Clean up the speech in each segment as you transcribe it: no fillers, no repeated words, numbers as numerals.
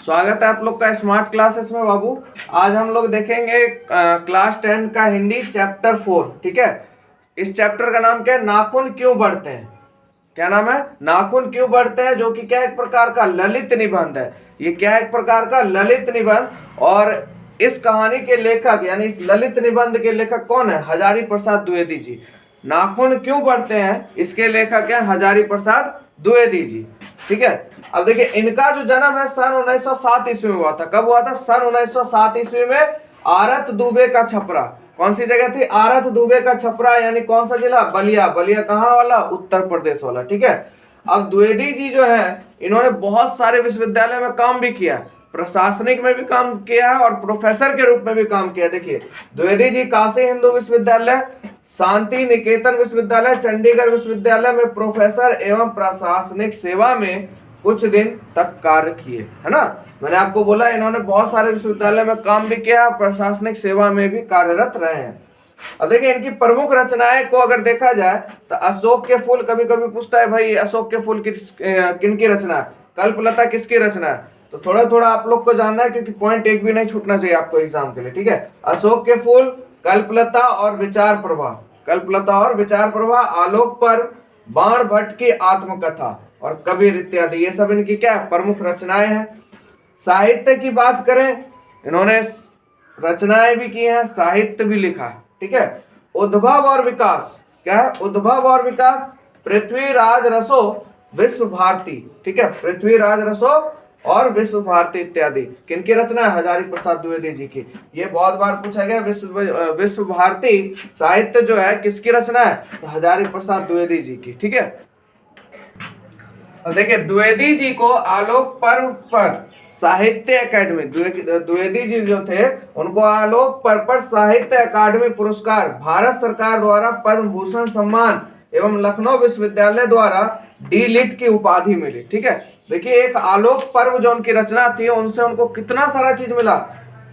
स्वागत है आप लोग का स्मार्ट क्लासेस में बाबू। आज हम लोग देखेंगे क्लास 10 का हिंदी चैप्टर 4। ठीक है, इस चैप्टर का नाम क्या है? नाखून क्यों बढ़ते हैं। क्या नाम है? नाखून क्यों बढ़ते हैं, जो कि क्या एक प्रकार का ललित निबंध है। ये क्या है? एक प्रकार का ललित निबंध। और इस कहानी के लेखक यानी इस ललित निबंध के लेखक कौन है? हजारी प्रसाद द्विवेदी जी। नाखून क्यों बढ़ते हैं, इसके लेखक है हजारी प्रसाद द्विवेदी जी। ठीक है, अब देखिए इनका जो जन्म है सन 1907 ईस्वी में हुआ था। कब हुआ था? सन 1907 ईस्वी में आरत दुबे का छपरा। कौन सी जगह थी? आरत दुबे का छपरा, यानी कौन सा जिला? बलिया। बलिया कहाँ वाला? उत्तर प्रदेश वाला। ठीक है, अब द्विवेदी जी जो है इन्होंने बहुत सारे विश्वविद्यालय में काम भी किया, प्रशासनिक में भी काम किया है और प्रोफेसर के रूप में भी काम किया। देखिए द्विवेदी जी काशी हिंदू विश्वविद्यालय, शांति निकेतन विश्वविद्यालय, चंडीगढ़ विश्वविद्यालय में प्रोफेसर एवं प्रशासनिक सेवा में कुछ दिन तक कार्य किए, है ना। मैंने आपको बोला इन्होंने बहुत सारे विश्वविद्यालय में काम भी किया, प्रशासनिक सेवा में भी कार्यरत रहे हैं। अब देखिए इनकी प्रमुख रचनाएं को अगर देखा जाए तो अशोक के फूल, कभी कभी पूछता है भाई अशोक के फूल किन की रचना है, कल्पलता किसकी रचना है, तो थोड़ा थोड़ा आप लोग को जानना है क्योंकि पॉइंट एक भी नहीं छूटना चाहिए आपको एग्जाम के लिए। ठीक है, अशोक के फूल, कल्पलता और विचार प्रवाह, कल्पलता और विचार प्रवाह, आलोक पर, बाण भट्ट की आत्मकथा और कबीर इत्यादि, ये सब इनकी क्या प्रमुख रचनाएं हैं। साहित्य की बात करें, इन्होंने रचनाएं भी की हैं, साहित्य भी लिखा है। ठीक है, उद्भव और विकास, क्या है? उद्भव और विकास, पृथ्वीराज रसो, विश्व भारती। ठीक है, पृथ्वीराज रसो और विश्व भारती इत्यादि किनकी रचना है? हजारी प्रसाद द्विवेदी जी की। ये बहुत बार पूछा गया, विश्व भारती साहित्य जो है किसकी रचना है? तो हजारी प्रसाद द्विवेदी जी की। ठीक है, अब देखिए द्विवेदी जी को आलोक पर्व पर साहित्य अकादमी, द्विवेदी जी जो थे उनको आलोक पर्व पर साहित्य अकादमी पुरस्कार, भारत सरकार द्वारा पद्म भूषण सम्मान एवं लखनऊ विश्वविद्यालय द्वारा डी लिट की उपाधि मिली। ठीक है, देखिए एक आलोक पर्व जो उनकी रचना थी उनसे उनको कितना सारा चीज मिला।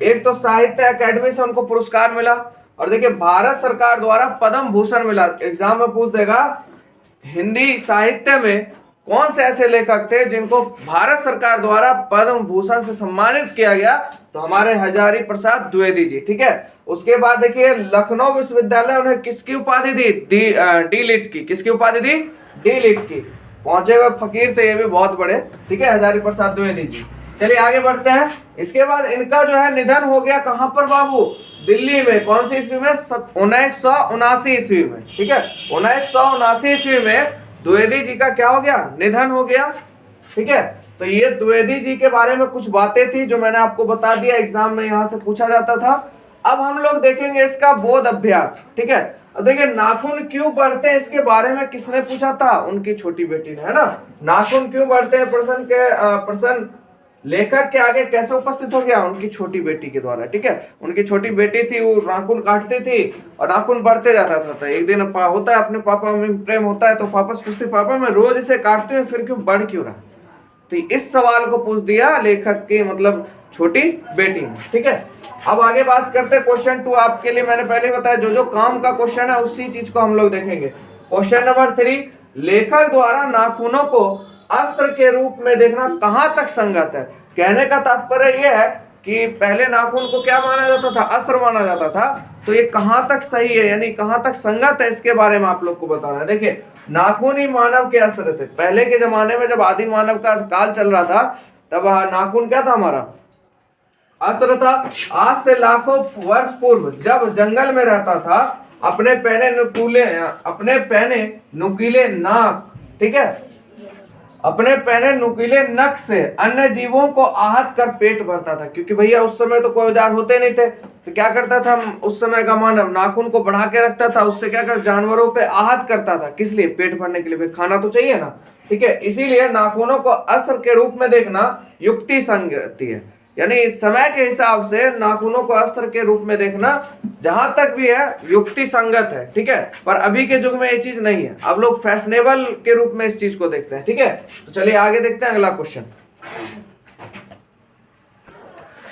एक तो साहित्य अकादमी से उनको पुरस्कार मिला, और देखिए भारत सरकार द्वारा पद्म भूषण मिला। एग्जाम में पूछ देगा हिंदी साहित्य में कौन से ऐसे लेखक थे जिनको भारत सरकार द्वारा पद्म भूषण से सम्मानित किया गया, तो हमारे हजारी प्रसाद द्विवेदी जी। ठीक है, उसके बाद देखिए लखनऊ विश्वविद्यालय उन्हें किसकी उपाधि दी? डी लिट की। किसकी उपाधि दी? डी लिट की। पहुंचे हुए फकीर थे ये भी बहुत बड़े। ठीक है, हजारी प्रसाद द्विवेदी जी। चलिए आगे बढ़ते हैं। इसके बाद इनका जो है निधन हो गया कहां पर बाबू? दिल्ली में। कौन सी ईस्वी में? 1979 ईस्वी में। ठीक है, 1979 ईस्वी में द्विवेदी जी का क्या हो गया? निधन हो गया। ठीक है, तो ये द्विवेदी जी के बारे में कुछ बातें थी जो मैंने आपको बता दिया, एग्जाम में यहां से पूछा जाता था। अब हम लोग देखेंगे इसका बोध अभ्यास। ठीक है, अब देखिए नाखून क्यों बढ़ते हैं इसके बारे में किसने पूछा था? उनकी छोटी बेटी ने, है ना। नाखून क्यों बढ़ते हैं प्रश्न लेखक के आगे कैसे उपस्थित हो गया? उनकी छोटी बेटी के द्वारा। ठीक है, उनकी छोटी बेटी थी, वो नाखून काटती थी और नाखून बढ़ते जाता था। तो एक दिन होता है अपने पापा में प्रेम होता है, तो पापा से पूछते पापा मैं रोज इसे काटती हूँ फिर क्यों बढ़ क्यों रहा? तो इस सवाल को पूछ दिया लेखक की मतलब छोटी बेटी ने। ठीक है, अब आगे बात करते हैं क्वेश्चन 2। आपके लिए मैंने पहले बताया जो जो काम का क्वेश्चन है उसी चीज को हम लोग देखेंगे। क्वेश्चन नंबर 3, लेखक द्वारा नाखूनों को अस्त्र के रूप में देखना कहां तक संगत है? कहने का तात्पर्य यह है कि पहले नाखून को क्या माना जाता था? अस्त्र माना जाता था। तो ये कहां तक सही है यानी कहां तक संगत है, इसके बारे में आप लोग को बताना है। देखिए नाखून ही मानव के अस्त्र थे। पहले के जमाने में जब आदि मानव का काल चल रहा था तब नाखून क्या था? हमारा अस्त्र था। आज से लाखों वर्ष पूर्व जब जंगल में रहता था, अपने पहने नुकीले नाक, ठीक है, अपने पहने नुकीले नख से अन्य जीवों को आहत कर पेट भरता था। क्योंकि भैया उस समय तो कोई औजार होते नहीं थे, तो क्या करता था उस समय का मानव? नाखून को बढ़ा के रखता था, उससे क्या कर जानवरों पे आहत करता था। किस लिए? पेट भरने के लिए, खाना तो चाहिए ना। ठीक है, इसीलिए नाखूनों को अस्त्र के रूप में देखना युक्ति संगति है, यानी समय के हिसाब से नाखूनों को अस्त्र के रूप में देखना जहां तक भी है युक्ति संगत है। ठीक है, पर अभी के युग में ये चीज नहीं है। अब लोग फैशनेबल के रूप में इस चीज को देखते हैं। ठीक है, तो चलिए आगे देखते हैं अगला क्वेश्चन।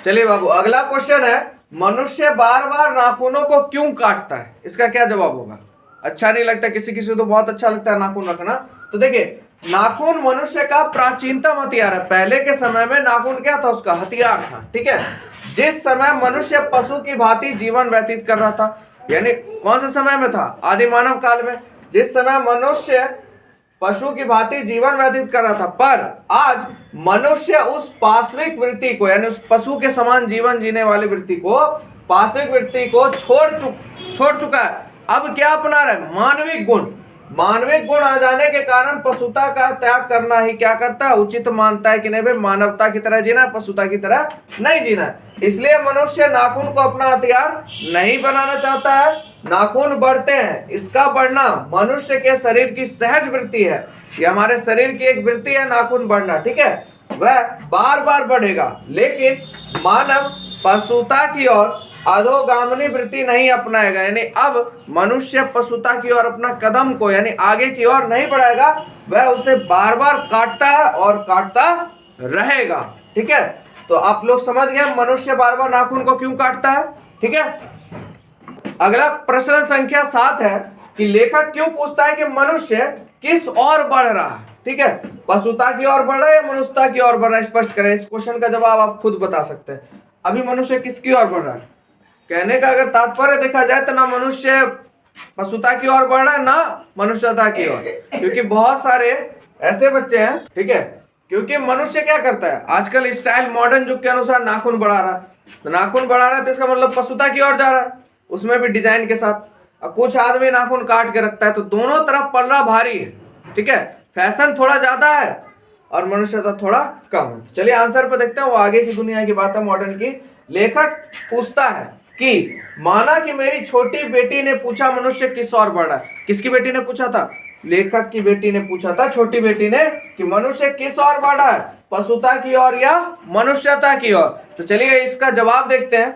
चलिए बाबू अगला क्वेश्चन है, मनुष्य बार बार नाखूनों को क्यों काटता है? इसका क्या जवाब होगा? अच्छा नहीं लगता, किसी किसी तो बहुत अच्छा लगता है नाखून रखना। तो देखिए नाखून मनुष्य का प्राचीनतम हथियार है। पहले के समय में नाखून क्या था? उसका हथियार था। ठीक है, जिस समय मनुष्य पशु की भांति जीवन व्यतीत कर रहा था, यानी कौन से समय में था? आदि मानव काल में, जिस समय मनुष्य पशु की भांति जीवन व्यतीत कर रहा था। पर आज मनुष्य उस पाश्विक वृत्ति को, यानी उस पशु के समान जीवन जीने वाली वृत्ति को, पाश्विक वृत्ति को छोड़ चुका है। अब क्या अपना रहा है? मानविक गुण। मानविक गुण आ जाने के कारण पशुता का त्याग करना ही क्या करता है? उचित मानता है कि नहीं भाई, मानवता की तरह जीना है, पशुता की तरह नहीं जीना है। इसलिए मनुष्य नाखून को अपना हथियार नहीं बनाना चाहता है। नाखून बढ़ते हैं, इसका बढ़ना मनुष्य के शरीर की सहज वृत्ति है। ये हमारे शरीर की एक वृत्ति है, नाखून बढ़ना। ठीक है, वह बार बार बढ़ेगा, लेकिन मानव पशुता की ओर अधोगामिनी वृत्ति नहीं अपनाएगा। यानी अब मनुष्य पशुता की ओर अपना कदम को, यानी आगे की ओर नहीं बढ़ाएगा, वह उसे बार बार काटता है और काटता रहेगा। ठीक है, तो आप लोग समझ गए मनुष्य बार बार नाखून को क्यों काटता है। ठीक है, अगला प्रश्न संख्या 7 है कि लेखक क्यों पूछता है कि मनुष्य किस ओर बढ़ रहा है। ठीक है, पशुता की ओर बढ़ रहा है या मनुष्यता की ओर बढ़ रहा है? स्पष्ट करें। इस क्वेश्चन का जवाब आप खुद बता सकते हैं। अभी मनुष्य किसकी ओर बढ़ रहा है? कहने का अगर तात्पर्य देखा जाए तो ना मनुष्य पशुता की ओर बढ़ रहा है, ना मनुष्यता की ओर। क्योंकि बहुत सारे ऐसे बच्चे हैं, ठीक है, क्योंकि मनुष्य क्या करता है आजकल, स्टाइल मॉडर्न युग के अनुसार नाखून बढ़ा रहा है। तो नाखून बढ़ा रहा है तो इसका मतलब पशुता की ओर जा रहा है, उसमें भी डिजाइन के साथ। और कुछ आदमी नाखून काट के रखता है, तो दोनों तरफ पल्ला भारी है। ठीक है, फैशन थोड़ा ज्यादा है और मनुष्यता थोड़ा कम है। चलिए आंसर पे देखते हैं, वो आगे की दुनिया की बात है, मॉडर्न की। लेखक पूछता है कि माना कि मेरी छोटी बेटी ने पूछा मनुष्य किस ओर बढ़ रहा है। किसकी बेटी ने पूछा था? लेखक की बेटी ने पूछा था, छोटी बेटी ने, कि मनुष्य किस ओर बढ़ रहा है, पशुता की ओर या मनुष्यता की ओर। तो चलिए इसका जवाब देखते हैं।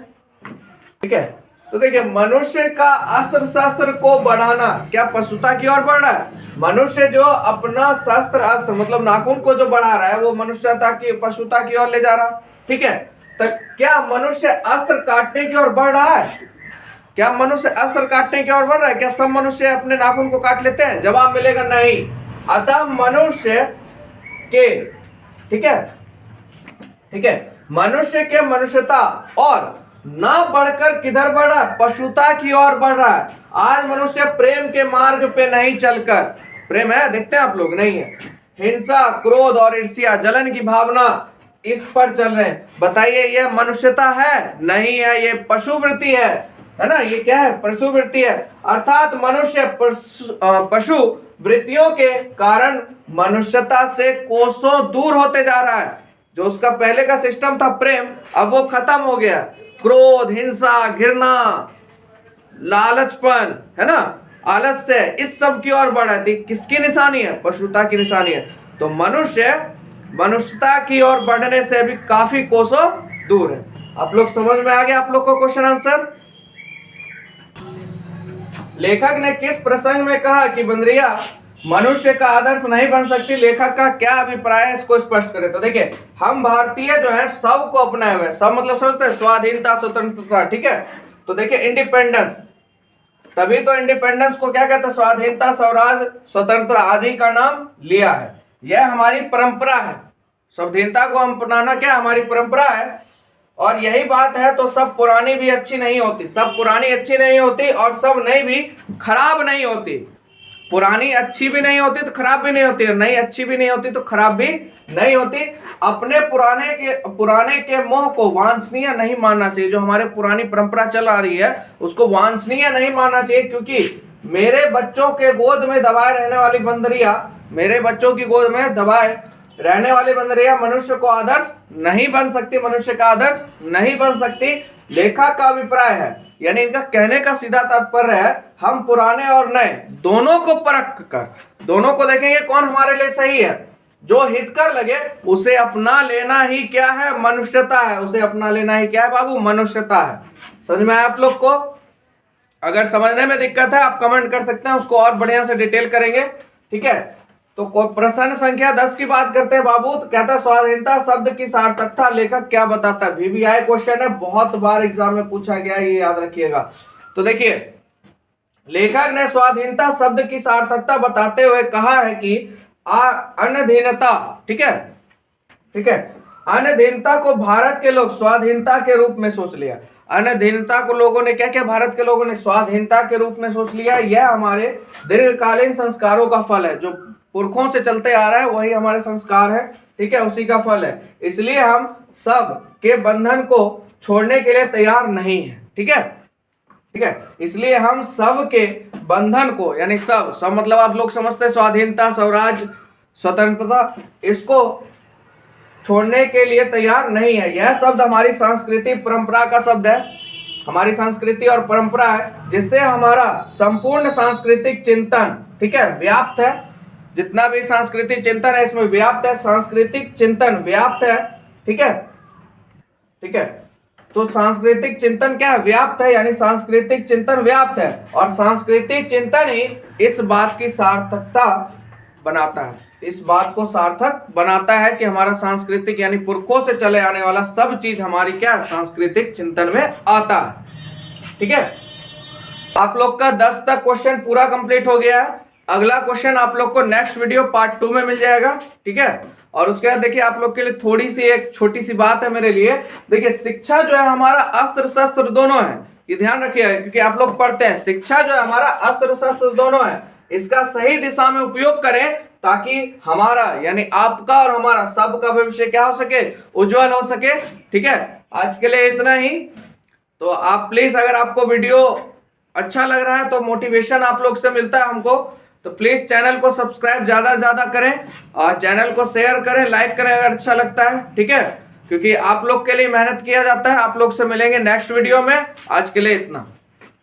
ठीक है, तो देखिए मनुष्य का अस्त्र शस्त्र को बढ़ाना क्या पशुता की ओर बढ़ रहा है? मनुष्य जो अपना शस्त्र अस्त्र मतलब नाखून को जो बढ़ा रहा है वो मनुष्यता की, पशुता की ओर ले जा रहा है। ठीक है, तो क्या मनुष्य अस्त्र काटने की ओर बढ़ रहा है? क्या मनुष्य अस्त्र काटने की ओर बढ़ रहा है? क्या सब मनुष्य अपने नाखून को काट लेते हैं? जवाब मिलेगा नहीं। अतः मनुष्य के, ठीक है, मनुष्य के मनुष्यता और ना बढ़कर किधर बढ़ रहा है? पशुता की ओर बढ़ रहा है। आज मनुष्य प्रेम के मार्ग पे नहीं चलकर, प्रेम है देखते हैं आप लोग, नहीं है, हिंसा, क्रोध और ईर्ष्या, जलन की भावना, इस पर चल रहे हैं। बताइए ये मनुष्यता है? नहीं है, ये पशुवृत्ति है ना। ये क्या है? पशुवृत्ति है। अर्थात मनुष्य पशु वृत्तियों के कारण मनुष्यता से कोसों दूर होते जा रहा है। जो उसका पहले का सिस्टम था प्रेम, अब वो खत्म हो गया। क्रोध, हिंसा, घृणा, लालचपन, है ना, आलस्य, इस सब की ओर बढ़ रही थी। किसकी निशानी है? पशुता की निशानी है। तो मनुष्य मनुष्यता की ओर बढ़ने से भी काफी कोसों दूर है। आप लोग समझ में आ गया आप लोग को क्वेश्चन आंसर? लेखक ने किस प्रसंग में कहा कि बंदरिया मनुष्य का आदर्श नहीं बन सकती? लेखक का क्या अभिप्राय है, इसको स्पष्ट करें। तो देखिए हम भारतीय जो है सब को अपनाए हुए, सब मतलब समझते हैं स्वाधीनता, स्वतंत्रता। ठीक है, तो देखिए इंडिपेंडेंस, तभी तो इंडिपेंडेंस को क्या कहते हैं? स्वाधीनता, स्वराज, स्वतंत्र आदि का नाम लिया है। यह हमारी परंपरा है। स्वाधीनता को हम अपनाना क्या हमारी परंपरा है। और यही बात है, तो सब पुरानी भी अच्छी नहीं होती, सब पुरानी अच्छी नहीं होती और सब नई भी खराब नहीं होती। पुरानी अच्छी भी नहीं होती तो खराब भी नहीं होती, और नई अच्छी भी नहीं होती तो खराब भी नहीं होती। अपने पुराने के मोह को वांछनीय नहीं मानना चाहिए। जो हमारे पुरानी परंपरा चल आ रही है उसको वांछनीय नहीं मानना चाहिए, क्योंकि मेरे बच्चों के गोद में दबाए रहने वाली बंदरिया, मेरे बच्चों की गोद में दबाए रहने वाली बंदरिया मनुष्य को आदर्श नहीं बन सकती, मनुष्य का आदर्श नहीं बन सकती। लेखक का अभिप्राय है, यानी इनका कहने का सीधा तात्पर्य है, हम पुराने और नए दोनों को परख कर, दोनों को देखेंगे कौन हमारे लिए सही है। जो हितकर लगे उसे अपना लेना ही क्या है? मनुष्यता है। उसे अपना लेना ही क्या है बाबू? मनुष्यता है। समझ में आया आप लोग को? अगर समझने में दिक्कत है आप कमेंट कर सकते हैं, उसको और बढ़िया से डिटेल करेंगे। ठीक है, तो प्रश्न संख्या 10 की बात करते हैं बाबू। तो कहता है स्वाधीनता शब्द की सार्थकता लेखक क्या बताता है? VVI क्वेश्चन है, बहुत बार एग्जाम में पूछा गया, ये याद रखिएगा। तो देखिए लेखक ने स्वाधीनता शब्द की सार्थकता बताते हुए कहा है कि अनधीनता, ठीक है, ठीक है। अनधीनता को भारत के लोग स्वाधीनता के रूप में सोच लिया। अनधीनता को लोगों ने क्या किया, भारत के लोगों ने स्वाधीनता के रूप में सोच लिया। यह हमारे दीर्घकालीन संस्कारों का फल है, जो पुरखों से चलते आ रहा है वही हमारे संस्कार है, ठीक है, उसी का फल है। इसलिए हम सब के बंधन को छोड़ने के लिए तैयार नहीं है, ठीक है, ठीक है। इसलिए हम सब के बंधन को, यानी सब मतलब आप लोग समझते हैं स्वाधीनता, स्वराज, स्वतंत्रता, इसको छोड़ने के लिए तैयार नहीं है। यह शब्द हमारी सांस्कृतिक परंपरा का शब्द है, हमारी संस्कृति और परंपरा है, जिससे हमारा संपूर्ण सांस्कृतिक चिंतन, ठीक है, व्याप्त है। जितना भी सांस्कृतिक चिंतन है इसमें व्याप्त है, सांस्कृतिक चिंतन व्याप्त है, ठीक है, ठीक है। तो सांस्कृतिक चिंतन क्या है, व्याप्त है, यानी सांस्कृतिक चिंतन व्याप्त है, और सांस्कृतिक चिंतन ही इस बात की सार्थकता बनाता है, इस बात को सार्थक बनाता है कि हमारा सांस्कृतिक यानी पुरखों से चले आने वाला सब चीज हमारी क्या सांस्कृतिक चिंतन में आता है, ठीक है। आप लोग का 10 तक क्वेश्चन पूरा कंप्लीट हो गया है। अगला क्वेश्चन आप लोग को नेक्स्ट वीडियो पार्ट 2 में मिल जाएगा, ठीक है। और उसके बाद देखिए आप लोग के लिए थोड़ी सी एक छोटी सी बात है मेरे लिए। देखिए शिक्षा जो है हमारा अस्त्र शस्त्र दोनों है, ये ध्यान रखिएगा, क्योंकि आप लोग पढ़ते हैं शिक्षा जो है हमारा अस्त्र शस्त्र दोनों है। इसका सही दिशा में उपयोग करें ताकि हमारा यानी आपका और हमारा सबका भविष्य क्या हो सके, उज्जवल हो सके, ठीक है। आज के लिए इतना ही। तो आप प्लीज, अगर आपको वीडियो अच्छा लग रहा है तो मोटिवेशन आप लोग से मिलता है हमको, तो प्लीज चैनल को सब्सक्राइब ज्यादा से ज्यादा करें और चैनल को शेयर करें, लाइक करें अगर अच्छा लगता है, ठीक है, क्योंकि आप लोग के लिए मेहनत किया जाता है। आप लोग से मिलेंगे नेक्स्ट वीडियो में। आज के लिए इतना।